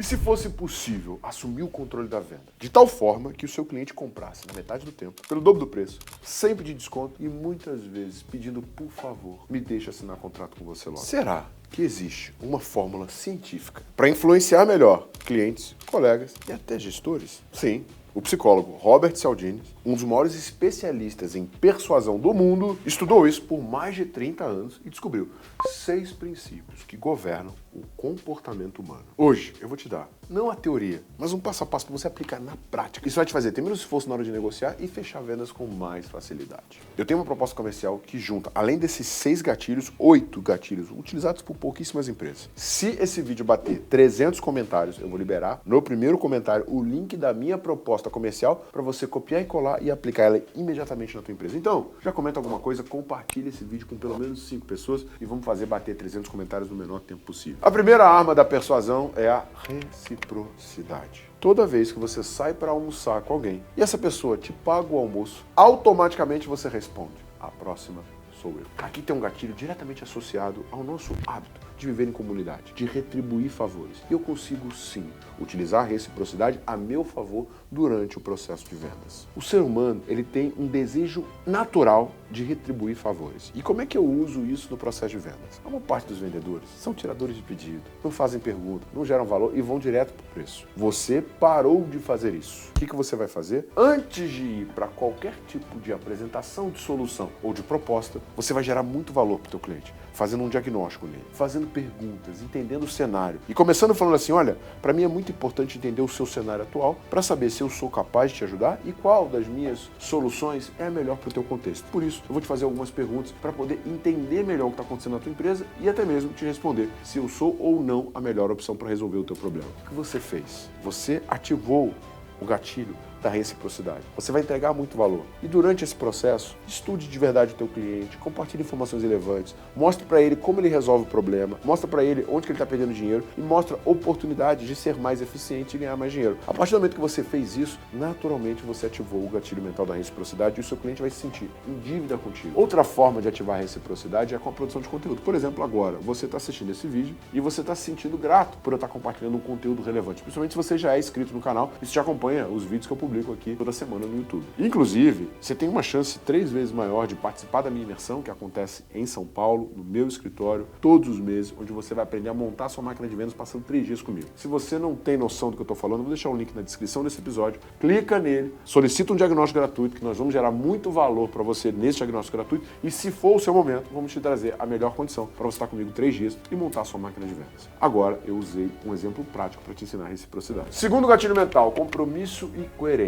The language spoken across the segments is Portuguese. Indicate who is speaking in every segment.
Speaker 1: E se fosse possível assumir o controle da venda, de tal forma que o seu cliente comprasse na metade do tempo, pelo dobro do preço, sem pedir desconto e muitas vezes pedindo, por favor, me deixe assinar contrato com você logo? Será que existe uma fórmula científica para influenciar melhor clientes, colegas e até gestores? Sim. O psicólogo Robert Cialdini, um dos maiores especialistas em persuasão do mundo, estudou isso por mais de 30 anos e descobriu 6 princípios que governam o comportamento humano. Hoje eu vou te dar, não a teoria, mas um passo a passo para você aplicar na prática. Isso vai te fazer ter menos esforço na hora de negociar e fechar vendas com mais facilidade. Eu tenho uma proposta comercial que junta, além desses 6 gatilhos, 8 gatilhos utilizados por pouquíssimas empresas. Se esse vídeo bater 300 comentários, eu vou liberar no primeiro comentário o link da minha proposta comercial para você copiar e colar e aplicar ela imediatamente na tua empresa. Então, já comenta alguma coisa, compartilha esse vídeo com pelo menos 5 pessoas e vamos fazer bater 300 comentários no menor tempo possível. A primeira arma da persuasão é a reciprocidade. Toda vez que você sai para almoçar com alguém e essa pessoa te paga o almoço, automaticamente você responde: a próxima sou eu. Aqui tem um gatilho diretamente associado ao nosso hábito de viver em comunidade, de retribuir favores. E eu consigo, sim, utilizar a reciprocidade a meu favor durante o processo de vendas. O ser humano, ele tem um desejo natural de retribuir favores. E como é que eu uso isso no processo de vendas? A maior parte dos vendedores são tiradores de pedido, não fazem pergunta, não geram valor e vão direto para o preço. Você parou de fazer isso. O que você vai fazer? Antes de ir para qualquer tipo de apresentação de solução ou de proposta, você vai gerar muito valor para o teu cliente, fazendo um diagnóstico nele, fazendo perguntas, entendendo o cenário. E começando falando assim, olha, para mim é muito importante entender o seu cenário atual para saber se eu sou capaz de te ajudar e qual das minhas soluções é a melhor para o teu contexto. Por isso, eu vou te fazer algumas perguntas para poder entender melhor o que está acontecendo na tua empresa e até mesmo te responder se eu sou ou não a melhor opção para resolver o teu problema. O que você fez? Você ativou o gatilho da reciprocidade. Você vai entregar muito valor. E durante esse processo, estude de verdade o teu cliente, compartilhe informações relevantes, mostre para ele como ele resolve o problema, mostre para ele onde que ele está perdendo dinheiro e mostra oportunidades de ser mais eficiente e ganhar mais dinheiro. A partir do momento que você fez isso, naturalmente você ativou o gatilho mental da reciprocidade e o seu cliente vai se sentir em dívida contigo. Outra forma de ativar a reciprocidade é com a produção de conteúdo. Por exemplo, agora, você está assistindo esse vídeo e você está se sentindo grato por eu estar compartilhando um conteúdo relevante, principalmente se você já é inscrito no canal e se já acompanha os vídeos que eu publico aqui toda semana no YouTube. Inclusive, você tem uma chance 3 vezes maior de participar da minha imersão, que acontece em São Paulo, no meu escritório, todos os meses, onde você vai aprender a montar a sua máquina de vendas passando 3 dias comigo. Se você não tem noção do que eu estou falando, eu vou deixar o link na descrição desse episódio, clica nele, solicita um diagnóstico gratuito, que nós vamos gerar muito valor para você nesse diagnóstico gratuito, e se for o seu momento, vamos te trazer a melhor condição para você estar comigo 3 dias e montar a sua máquina de vendas. Agora, eu usei um exemplo prático para te ensinar a reciprocidade. Segundo gatilho mental, compromisso e coerência.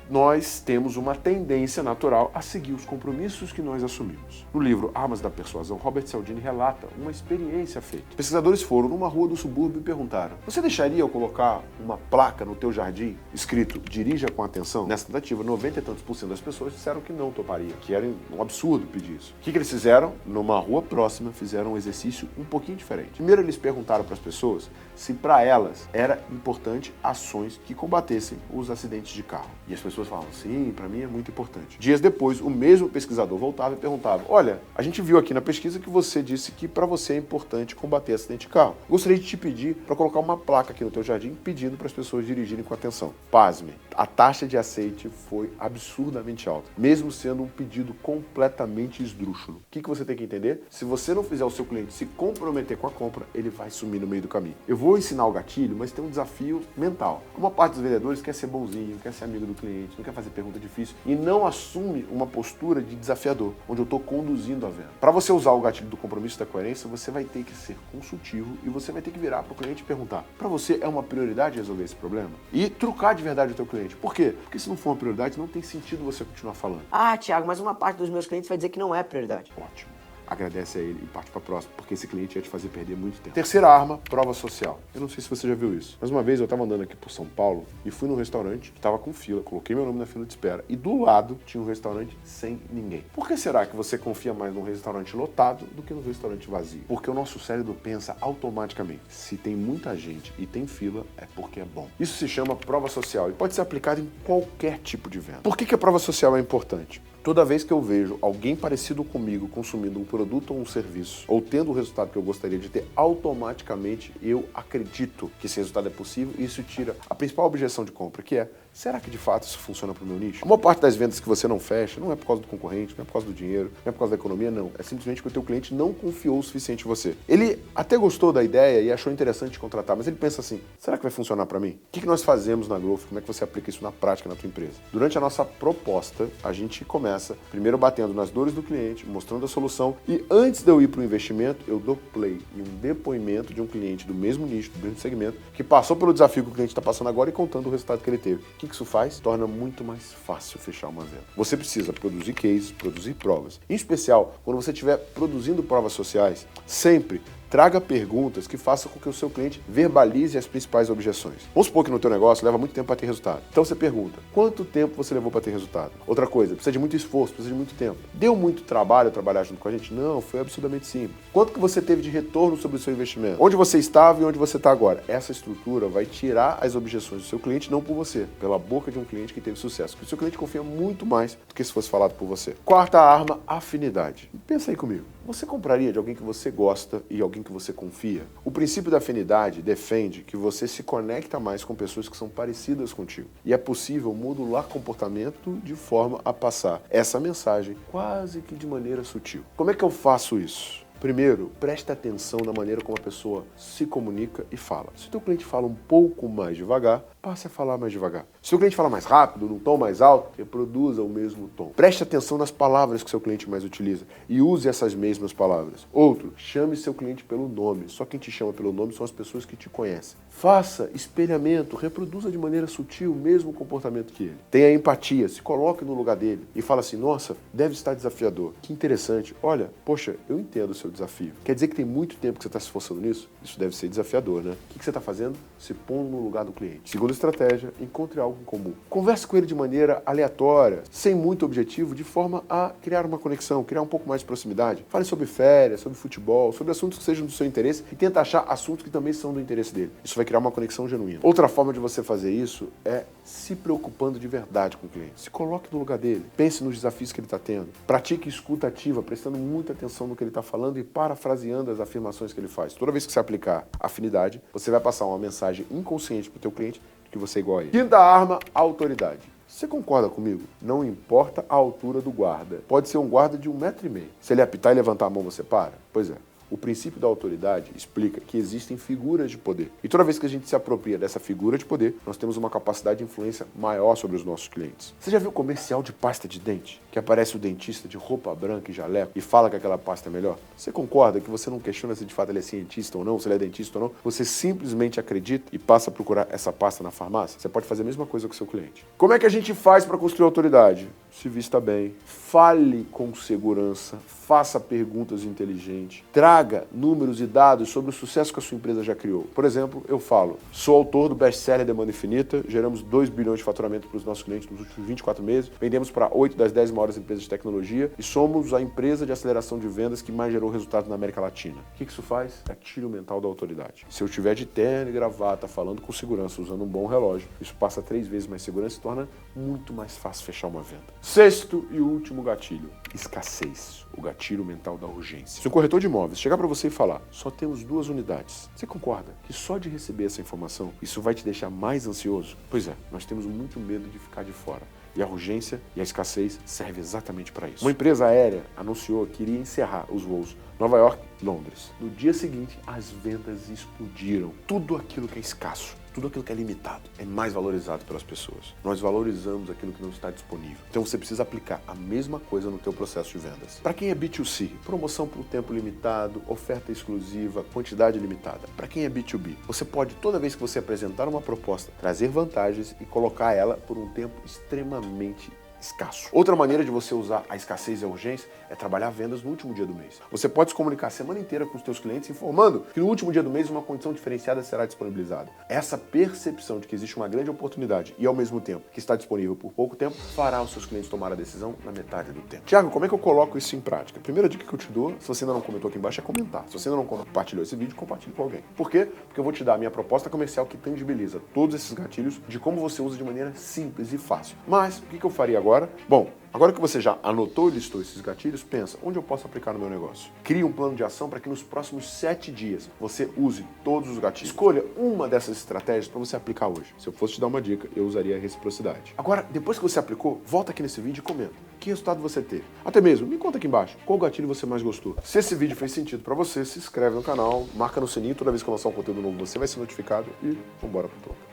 Speaker 1: Nós temos uma tendência natural a seguir os compromissos que nós assumimos. No livro Armas da Persuasão, Robert Cialdini relata uma experiência feita. Pesquisadores foram numa rua do subúrbio e perguntaram: você deixaria eu colocar uma placa no teu jardim escrito dirija com atenção? Nessa tentativa, 90 e tantos % das pessoas disseram que não toparia, que era um absurdo pedir isso. O que eles fizeram? Numa rua próxima, fizeram um exercício um pouquinho diferente. Primeiro, eles perguntaram para as pessoas se para elas era importante ações que combatessem os acidentes de carro. E as pessoas falavam: sim, para mim é muito importante. Dias depois, o mesmo pesquisador voltava e perguntava: olha, a gente viu aqui na pesquisa que você disse que para você é importante combater acidente de carro. Gostaria de te pedir para colocar uma placa aqui no teu jardim pedindo para as pessoas dirigirem com atenção. Pasme, a taxa de aceite foi absurdamente alta, mesmo sendo um pedido completamente esdrúxulo. O que você tem que entender? Se você não fizer o seu cliente se comprometer com a compra, ele vai sumir no meio do caminho. Eu vou ensinar o gatilho, mas tem um desafio mental. Uma parte dos vendedores quer ser bonzinho, quer ser amigo do cliente, não quer fazer pergunta difícil e não assume uma postura de desafiador, onde eu estou conduzindo a venda. Para você usar o gatilho do compromisso e da coerência, você vai ter que ser consultivo e você vai ter que virar para o cliente e perguntar: para você é uma prioridade resolver esse problema? E trucar de verdade o teu cliente. Por quê? Porque se não for uma prioridade, não tem sentido você continuar falando.
Speaker 2: Ah, Thiago, mas uma parte dos meus clientes vai dizer que não é prioridade.
Speaker 1: Ótimo. Agradece a ele e parte para a próxima, porque esse cliente ia te fazer perder muito tempo. Terceira arma, prova social. Eu não sei se você já viu isso, mas uma vez eu estava andando aqui por São Paulo e fui num restaurante que estava com fila, coloquei meu nome na fila de espera e do lado tinha um restaurante sem ninguém. Por que será que você confia mais num restaurante lotado do que num restaurante vazio? Porque o nosso cérebro pensa automaticamente: se tem muita gente e tem fila, é porque é bom. Isso se chama prova social e pode ser aplicado em qualquer tipo de venda. Por que a prova social é importante? Toda vez que eu vejo alguém parecido comigo consumindo um produto ou um serviço, ou tendo o resultado que eu gostaria de ter, automaticamente eu acredito que esse resultado é possível e isso tira a principal objeção de compra, que é: será que de fato isso funciona para o meu nicho? A maior parte das vendas que você não fecha não é por causa do concorrente, não é por causa do dinheiro, não é por causa da economia, não. É simplesmente que o teu cliente não confiou o suficiente em você. Ele até gostou da ideia e achou interessante te contratar, mas ele pensa assim: será que vai funcionar para mim? O que nós fazemos na Growth? Como é que você aplica isso na prática na tua empresa? Durante a nossa proposta, a gente começa primeiro batendo nas dores do cliente, mostrando a solução, e antes de eu ir para o investimento, eu dou play em um depoimento de um cliente do mesmo nicho, do mesmo segmento, que passou pelo desafio que o cliente está passando agora e contando o resultado que ele teve. O que isso faz? Torna muito mais fácil fechar uma venda. Você precisa produzir cases, produzir provas. Em especial, quando você estiver produzindo provas sociais, sempre traga perguntas que façam com que o seu cliente verbalize as principais objeções. Vamos supor que no teu negócio leva muito tempo para ter resultado. Então você pergunta: quanto tempo você levou para ter resultado? Outra coisa: precisa de muito esforço, precisa de muito tempo. Deu muito trabalho trabalhar junto com a gente? Não, foi absurdamente simples. Quanto que você teve de retorno sobre o seu investimento? Onde você estava e onde você está agora? Essa estrutura vai tirar as objeções do seu cliente, não por você, pela boca de um cliente que teve sucesso. Porque o seu cliente confia muito mais do que se fosse falado por você. Quarta arma: afinidade. Pensa aí comigo. Você compraria de alguém que você gosta e alguém que você confia? O princípio da afinidade defende que você se conecta mais com pessoas que são parecidas contigo. E é possível modular comportamento de forma a passar essa mensagem quase que de maneira sutil. Como é que eu faço isso? Primeiro, preste atenção na maneira como a pessoa se comunica e fala. Se o teu cliente fala um pouco mais devagar, passe a falar mais devagar. Se o cliente fala mais rápido, num tom mais alto, reproduza o mesmo tom. Preste atenção nas palavras que seu cliente mais utiliza e use essas mesmas palavras. Outro, chame seu cliente pelo nome. Só quem te chama pelo nome são as pessoas que te conhecem. Faça espelhamento, reproduza de maneira sutil o mesmo comportamento que ele. Tenha empatia, se coloque no lugar dele e fala assim: nossa, deve estar desafiador. Que interessante. Olha, poxa, eu entendo o seu desafio. Quer dizer que tem muito tempo que você está se esforçando nisso? Isso deve ser desafiador, né? O que você está fazendo? Se pondo no lugar do cliente. Segunda estratégia: encontre algo em comum. Converse com ele de maneira aleatória, sem muito objetivo, de forma a criar uma conexão, criar um pouco mais de proximidade. Fale sobre férias, sobre futebol, sobre assuntos que sejam do seu interesse e tenta achar assuntos que também são do interesse dele. Isso vai criar uma conexão genuína. Outra forma de você fazer isso é se preocupando de verdade com o cliente. Se coloque no lugar dele. Pense nos desafios que ele está tendo. Pratique escuta ativa, prestando muita atenção no que ele está falando e parafraseando as afirmações que ele faz. Toda vez que você aplicar afinidade, você vai passar uma mensagem inconsciente para o teu cliente de que você é igual a ele. Quinta arma: autoridade. Você concorda comigo? Não importa a altura do guarda. Pode ser um guarda de 1,5 m. Se ele apitar e levantar a mão, você para? Pois é. O princípio da autoridade explica que existem figuras de poder. E toda vez que a gente se apropria dessa figura de poder, nós temos uma capacidade de influência maior sobre os nossos clientes. Você já viu comercial de pasta de dente? Que aparece o dentista de roupa branca e jaleco e fala que aquela pasta é melhor? Você concorda que você não questiona se de fato ele é cientista ou não, se ele é dentista ou não? Você simplesmente acredita e passa a procurar essa pasta na farmácia? Você pode fazer a mesma coisa com o seu cliente. Como é que a gente faz para construir autoridade? Se vista bem, fale com segurança, faça perguntas inteligentes, traga números e dados sobre o sucesso que a sua empresa já criou. Por exemplo, eu falo: sou autor do best-seller Demanda Infinita, geramos 2 bilhões de faturamento para os nossos clientes nos últimos 24 meses, vendemos para 8 das 10 maiores empresas de tecnologia e somos a empresa de aceleração de vendas que mais gerou resultado na América Latina. O que isso faz? Gatilho mental da autoridade. Se eu estiver de terno e gravata, falando com segurança, usando um bom relógio, isso passa 3 vezes mais segurança e torna muito mais fácil fechar uma venda. Sexto e último gatilho: escassez. O gatilho mental da urgência. Se um corretor de imóveis chegar para você e falar: só temos 2 unidades, você concorda que só de receber essa informação, isso vai te deixar mais ansioso? Pois é, nós temos muito medo de ficar de fora. E a urgência e a escassez servem exatamente para isso. Uma empresa aérea anunciou que iria encerrar os voos Nova York e Londres. No dia seguinte, as vendas explodiram. Tudo aquilo que é escasso, tudo aquilo que é limitado, é mais valorizado pelas pessoas. Nós valorizamos aquilo que não está disponível. Então você precisa aplicar a mesma coisa no teu processo de vendas. Para quem é B2C, promoção por tempo limitado, oferta exclusiva, quantidade limitada. Para quem é B2B, você pode, toda vez que você apresentar uma proposta, trazer vantagens e colocar ela por um tempo extremamente escasso. Outra maneira de você usar a escassez e a urgência é trabalhar vendas no último dia do mês. Você pode se comunicar a semana inteira com os seus clientes informando que no último dia do mês uma condição diferenciada será disponibilizada. Essa percepção de que existe uma grande oportunidade e ao mesmo tempo que está disponível por pouco tempo fará os seus clientes tomar a decisão na metade do tempo. Tiago, como é que eu coloco isso em prática? A primeira dica que eu te dou, se você ainda não comentou aqui embaixo, é comentar. Se você ainda não compartilhou esse vídeo, compartilhe com alguém. Por quê? Porque eu vou te dar a minha proposta comercial que tangibiliza todos esses gatilhos de como você usa de maneira simples e fácil. Mas o que eu faria agora? Bom, Agora que você já anotou e listou esses gatilhos, pensa, onde eu posso aplicar no meu negócio? Crie um plano de ação para que nos próximos 7 dias você use todos os gatilhos. Escolha uma dessas estratégias para você aplicar hoje. Se eu fosse te dar uma dica, eu usaria a reciprocidade. Agora, depois que você aplicou, volta aqui nesse vídeo e comenta. Que resultado você teve? Até mesmo, me conta aqui embaixo, qual gatilho você mais gostou. Se esse vídeo fez sentido para você, se inscreve no canal, marca no sininho, toda vez que eu lançar um conteúdo novo você vai ser notificado e vambora pro topo.